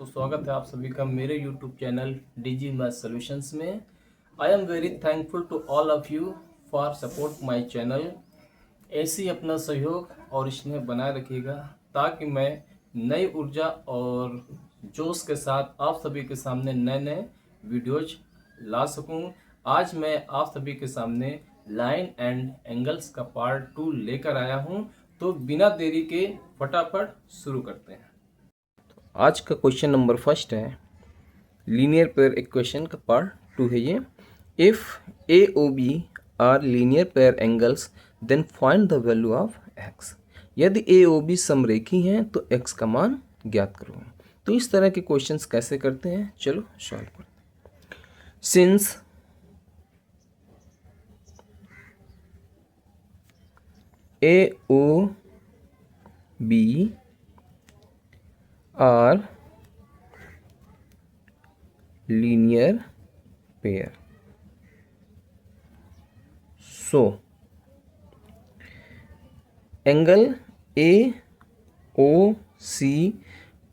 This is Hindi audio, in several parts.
तो स्वागत है आप सभी का मेरे YouTube channel DG math solutions में। I am very thankful to all of you for support my channel. ऐसे ही अपना सहयोग और स्नेह बनाए रखिएगा ताकि मैं नई ऊर्जा और जोश के साथ आप सभी के सामने नए नए वीडियोज ला सकूं। आज मैं आप सभी के सामने लाइन एंड एंगल्स का पार्ट 2 लेकर आया हूं। तो बिना देरी के फटाफट शुरू करते हैं। आज का क्वेश्चन नंबर फर्स्ट है, लीनियर पेयर इक्वेशन का पार्ट 2 है ये। If A O B are linear pair angles then find the value of x. यदि ए ओ बी समरेखी हैं तो एक्स का मान ज्ञात करो। तो इस तरह के क्वेश्चंस कैसे करते हैं, चलो सॉल्व करते हैं। Since A O B are linear pair, so angle AOC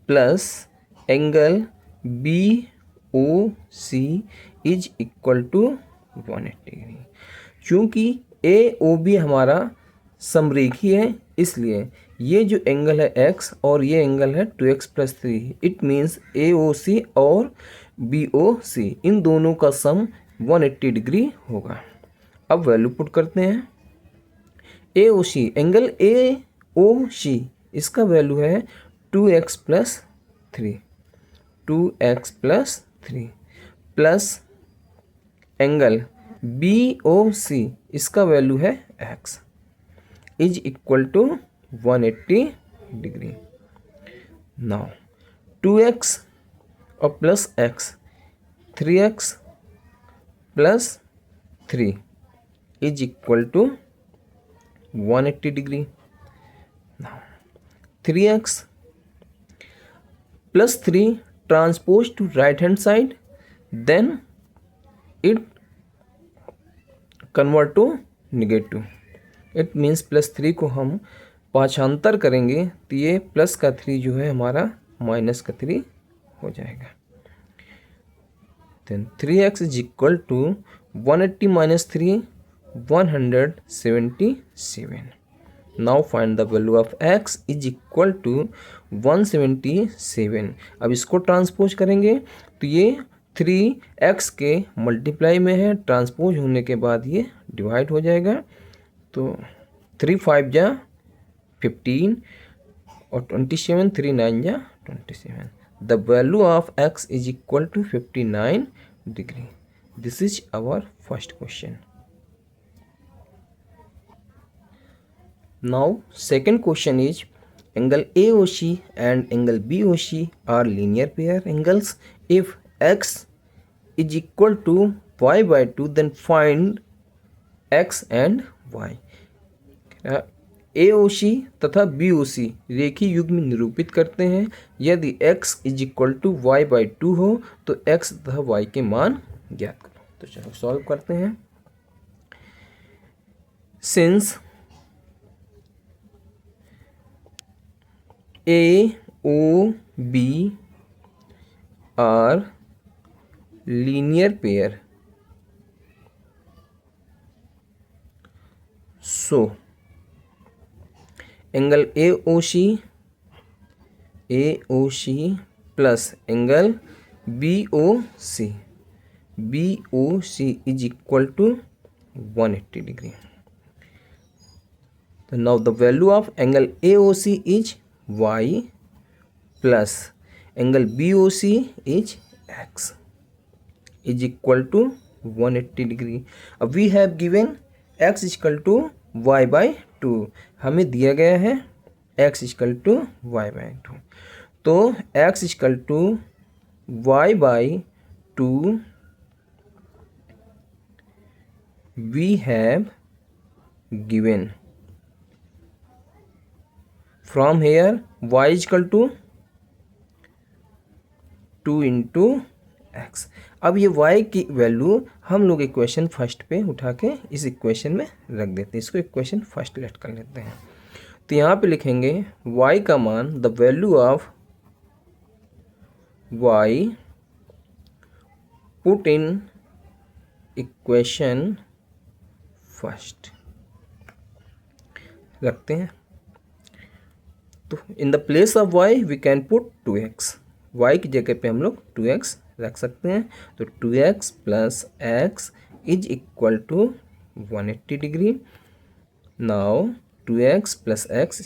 plus angle BOC is equal to 180 degree. चूँकि AOB हमारा समरेखी है इसलिए ये जो एंगल है x और ये एंगल है 2x + 3, इट मीन्स AOC और BOC इन दोनों का सम 180 डिग्री होगा। अब वैल्यू पुट करते हैं। AOC एंगल AOC इसका वैल्यू है 2x + 3 प्लस एंगल BOC इसका वैल्यू है x is equal to 180 degree. Now 2x और plus x 3x + 3 is equal to 180 degree. Now 3x + 3 transpose to right hand side, then it convert to negative. It means +3 को हम पाछांतर करेंगे तो ये प्लस का 3 जो है हमारा माइनस का 3 हो जाएगा। Then 3x is equal to 180 - 3 177। Now find the value of x is equal to 177। अब इसको ट्रांसपोज करेंगे तो ये 3x के मल्टीप्लाई में है, ट्रांसपोज होने के बाद ये डिवाइड हो जाएगा। तो 3 × 5 = 15 और 27 3 × 9 = 27। The value of x is equal to 59 degree. This is our first question. Now second question is angle AOC and angle BOC are linear pair angles. If x is equal to y/2 then find x and y। AOC तथा BOC रेखीय युग्म निरूपित करते हैं। यदि x is equal to y/2 हो तो x तथा y के मान ज्ञात करो। तो चलो सॉल्व करते हैं। Since AOB are linear pair, so angle AOC plus angle BOC is equal to 180 degree. तो now the value of angle AOC is y plus angle BOC is x is equal to 180 degree. अब we have given x equal to y/2, हमें दिया गया है x इक्वल टू y/2। तो x equal to y/2 we have given from here y equal to 2 × x। अब ये y की वैल्यू हम लोग इक्वेशन फर्स्ट पे उठा के इस इक्वेशन में रख देते हैं। इसको इक्वेशन फर्स्ट लेट कर लेते हैं। तो यहाँ पे लिखेंगे y का मान, the value of y put in equation first रखते हैं। तो in the place of y we can put 2x, y की जगह पे हम लोग 2x रख सकते हैं। तो 2x plus x is equal to 180 degree. Now 2x plus x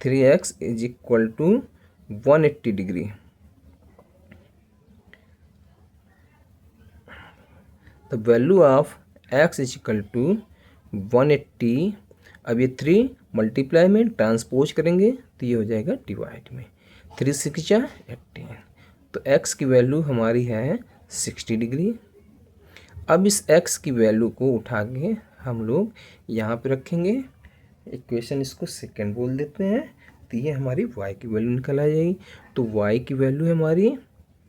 3x is equal to 180 degree. The value of x is equal to 180। अब ये 3 मल्टीप्लाई में ट्रांसपोज करेंगे तो ये हो जाएगा डिवाइड में। 3 6 18। तो x की वैल्यू हमारी है 60 डिग्री। अब इस x की वैल्यू को उठा के हम लोग यहाँ पे रखेंगे। इक्वेशन इसको सेकंड बोल देते हैं। तो ये हमारी y की वैल्यू निकल आ जाएगी। तो y की वैल्यू है हमारी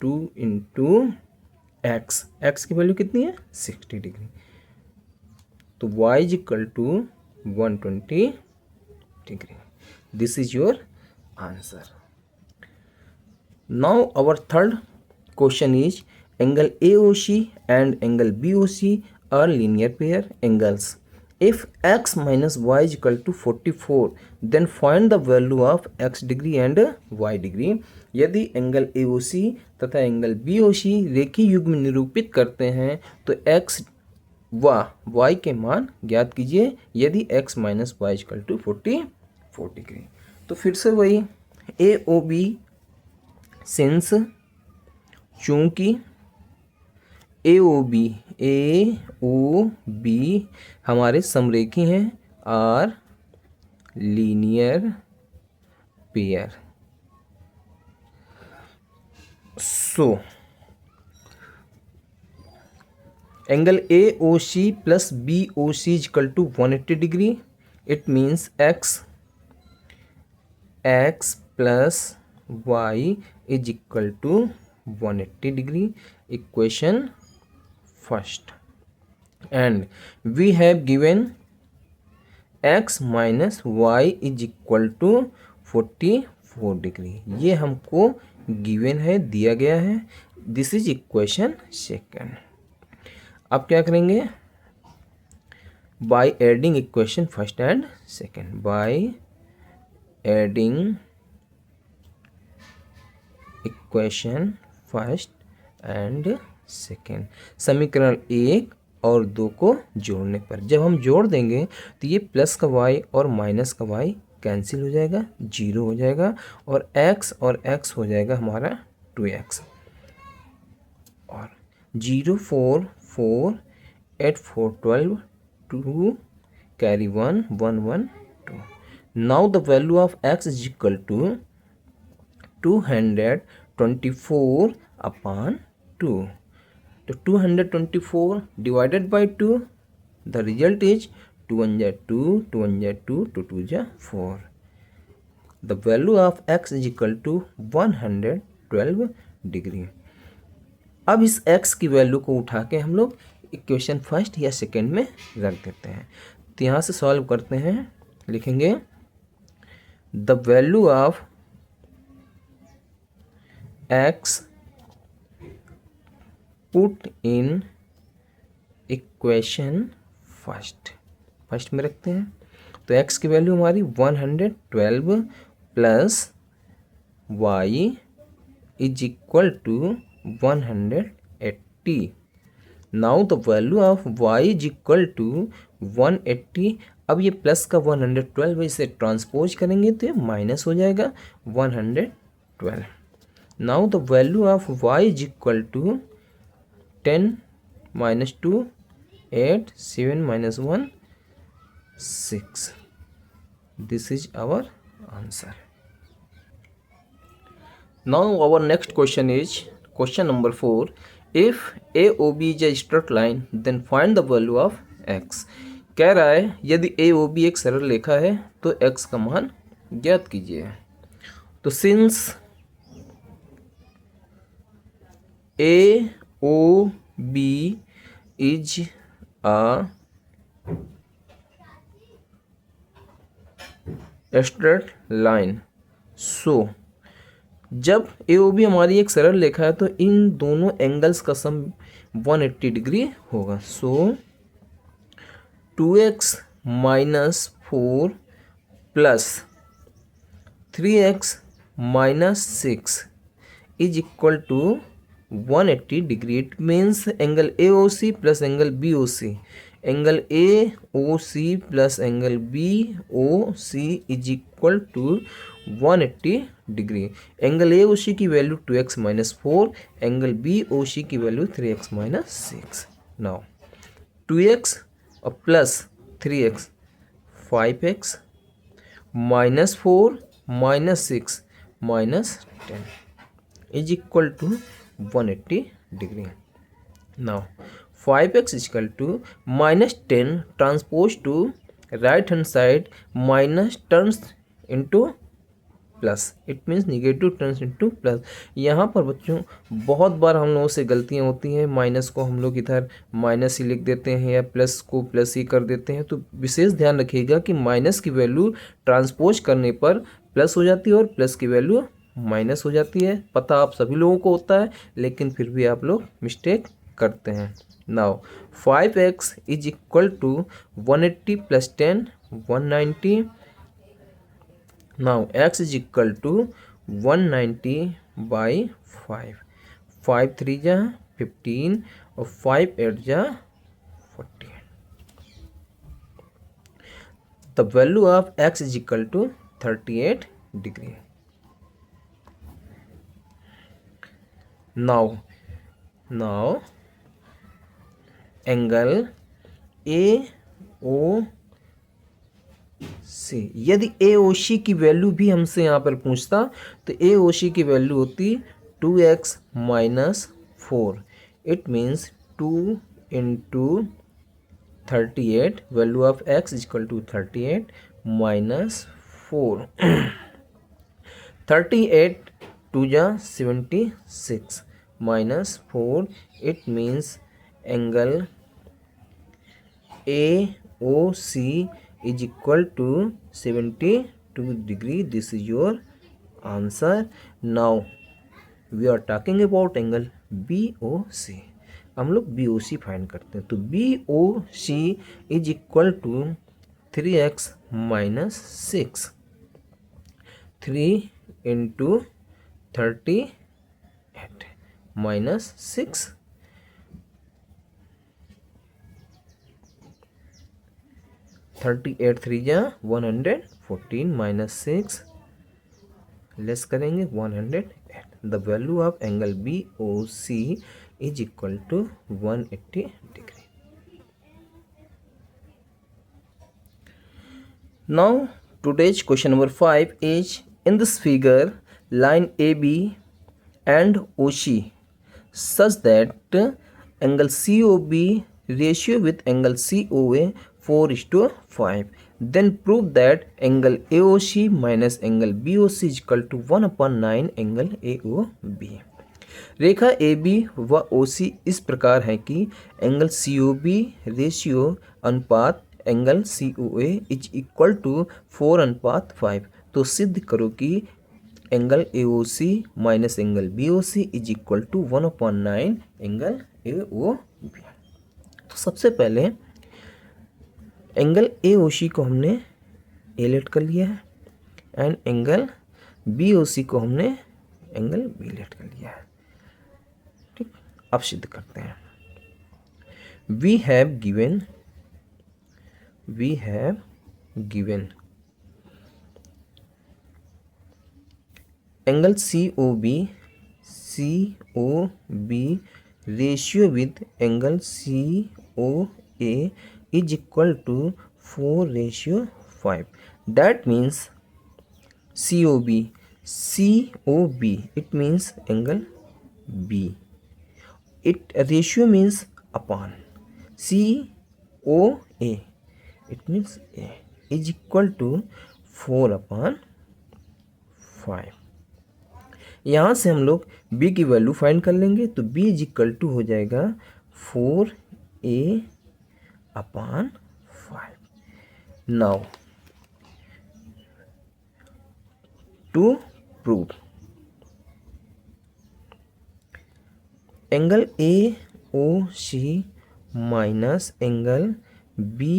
2 इंटू एक्स। एक्स की वैल्यू कितनी है 60 डिग्री। तो y is equal to 120 degree. This is your answer. Now our third question is angle AOC and angle BOC are linear pair angles. If x minus y is equal to 44, then find the value of x degree and y degree. यदि एंगल AOC तथा एंगल BOC रेखीय युग्म निरूपित करते हैं तो x व y के मान ज्ञात कीजिए यदि x minus y equal to 44 degree. तो फिर से वही AOB सिंस चूंकि AOB हमारे समरेखी हैं are linear pair. So angle AOC plus BOC is equal to 180 degree. It means x plus y is equal to 180 degree. Equation first. And we have given x minus y is equal to 44 degree. ये हमको गिवन है, दिया गया है। This is equation second. अब क्या करेंगे? By adding equation first and second. By adding equation first and second, समीकरण 1 और 2 को जोड़ने पर, जब हम जोड़ देंगे तो ये प्लस का y और माइनस का y कैंसिल हो जाएगा, 0 हो जाएगा और x हो जाएगा हमारा 2x। और 0 4 4 8 4 12 2 carry 1 1 1 2। Now the value of x is equal to 224 upon 2। तो 224 divided by 2, the result is 2 1 जा 2, 2 1 जा 2, 2 2 जा 4. The value of x is equal to 112 degree. अब इस x की वैल्यू को उठा के हम लोग इक्वेशन फर्स्ट या सेकेंड में रख देते हैं। तो यहाँ से सॉल्व करते हैं, लिखेंगे the value of x put in equation first में रखते हैं। तो x की वैल्यू हमारी 112 plus y is equal to 180। Now the value of y is equal to 180। अब ये प्लस का 112 इसे ट्रांसपोज करेंगे तो ये माइनस हो जाएगा 112। Now the value of y is equal to 10 minus 2 8 7 minus 1 6. This is our answer. Now our next question is question number 4. If AOB is a straight line, then find the value of x. कह रहा है यदि AOB एक सरल रेखा है तो x का मान ज्ञात कीजिए। तो since AOB is a straight line, so जब ए ओ बी हमारी एक सरल रेखा है तो इन दोनों एंगल्स का सम 180 डिग्री होगा। So 2x minus 4 plus 3x minus 6 is equal to 180 degree. It means angle A O C plus angle B O C, angle A O C plus angle B O C is equal to 180 degree. Angle A O C की value 2x minus 4, angle B O C की value 3x minus 6। Now 2x और plus 3x 5x minus 4 minus 6 minus 10 is equal to 180 degree. Now 5x is equal to minus 10 transpose to right hand side minus turns into plus, it means negative turns into plus. यहाँ पर बच्चों बहुत बार हम लोगों से गलतियाँ होती हैं, माइनस को हम लोग इधर माइनस ही लिख देते हैं या प्लस को प्लस ही कर देते हैं। तो विशेष ध्यान रखिएगा कि माइनस की वैल्यू ट्रांसपोज करने पर प्लस हो जाती है और प्लस की वैल्यू माइनस हो जाती है। पता आप सभी लोगों को होता है, लेकिन फिर भी आप लोग मिस्टेक करते हैं। Now 5x is equal to 180 plus 10 190। Now x is equal to 190 by 5, 5 3 जा 15 और 5 8 जा 40। The value of x is equal to 38 degree. Now angle A O C, यदि ए ओ सी की वैल्यू भी हमसे यहाँ पर पूछता तो ए ओ सी की वैल्यू होती 2x minus 4। It means 2 into 38, value of x is equal to 38 minus 4। 38 2 जा 76 minus 4, it means angle A O C is equal to 72 degree. This is your answer. Now we are talking about angle BOC. हम लोग BOC फाइंड करते हैं। तो BOC is equal to 3x minus 6, 3 into 38 minus 6, 38 3 जा 114 माइनस 6 लेस करेंगे 108। The value of angle B O C is equal to 180 degree. Now today's question number 5 is, in this figure line AB and OC such that angle COB ratio with angle COA 4:5, then prove that angle AOC minus angle BOC is equal to 1/9 angle AOB। रेखा AB व OC इस प्रकार है कि एंगल COB रेशियो अनुपात angle COA is equal to 4:5। तो सिद्ध करो कि angle AOC minus angle BOC is equal to 1/9 angle AOB। तो सबसे पहले एंगल AOC को हमने ए लेट कर लिया है एंड एंगल BOC को हमने एंगल B लेट कर लिया है। ठीक, अब सिद्ध करते हैं। We have given angle COB ratio with angle COA is equal to 4:5. That means COB, it means angle B. It ratio means upon COA, it means A is equal to 4/5। यहाँ से हम लोग B की वैल्यू फाइंड कर लेंगे। तो B इज इक्वल टू हो जाएगा 4A/5। Now to prove angle A O C minus angle B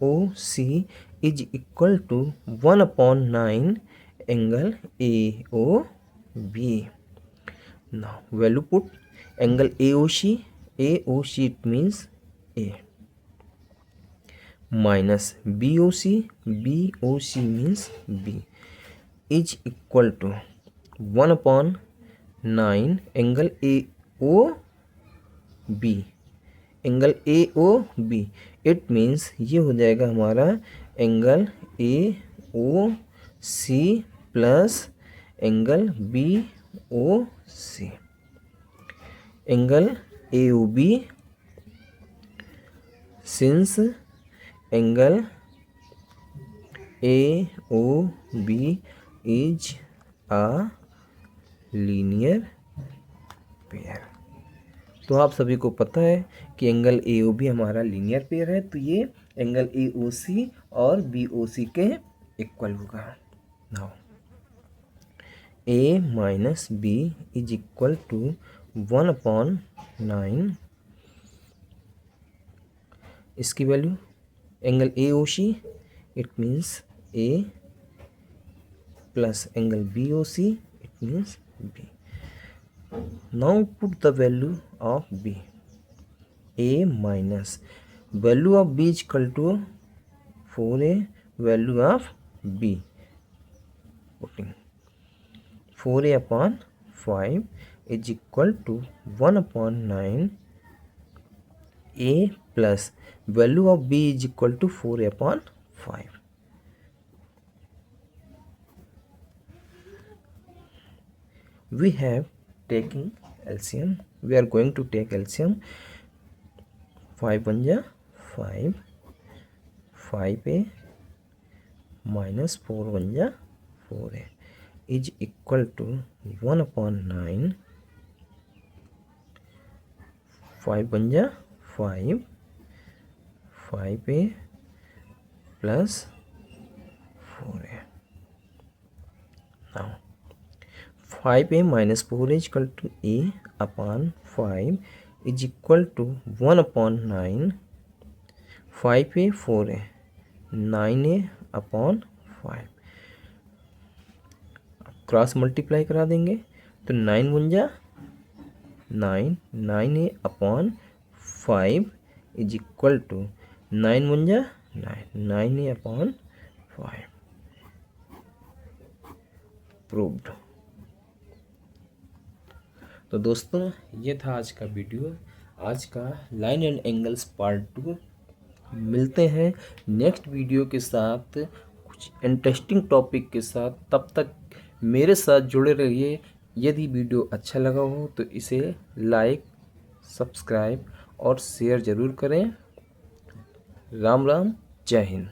O C is equal to 1/9 angle A O B. Now value put angle AOC it means A minus BOC means B is equal to 1/9 angle AOB. Angle AOB it means ये हो जाएगा हमारा angle AOC plus angle BOC. Angle AOB since angle AOB is a linear pair. तो आप सभी को पता है कि एंगल AOB हमारा लीनियर पेयर है, तो ये एंगल AOC और BOC के इक्वल होगा. Now A minus B is equal to 1/9. इसकी value angle AOC it means A plus angle BOC it means B. Now put the value of B. A minus value of B is equal to 4A value of B. Putting 4A upon 5 is equal to 1/9 A plus value of B is equal to 4A upon 5. We have taking LCM. We are going to take LCM. 5 1 जा 5, 5A minus 4 1 जा 4A is equal to 1/9. 5 1 जा 5, 5A plus 4A. Now 5A minus 4A is equal to A upon 5 is equal to 1/9. 5A 4A 9A upon 5. Cross multiply करा देंगे तो 9 1 जा 9, 9A upon 5 is equal to 9 1 जा 9, 9A अपॉन 5. प्रूव्ड. तो दोस्तों ये था आज का वीडियो, आज का लाइन एंड एंगल्स पार्ट 2. मिलते हैं नेक्स्ट वीडियो के साथ कुछ इंटरेस्टिंग टॉपिक के साथ. तब तक मेरे साथ जुड़े रहिए. यदि वीडियो अच्छा लगा हो तो इसे लाइक, सब्सक्राइब और शेयर ज़रूर करें. राम राम, जय हिंद.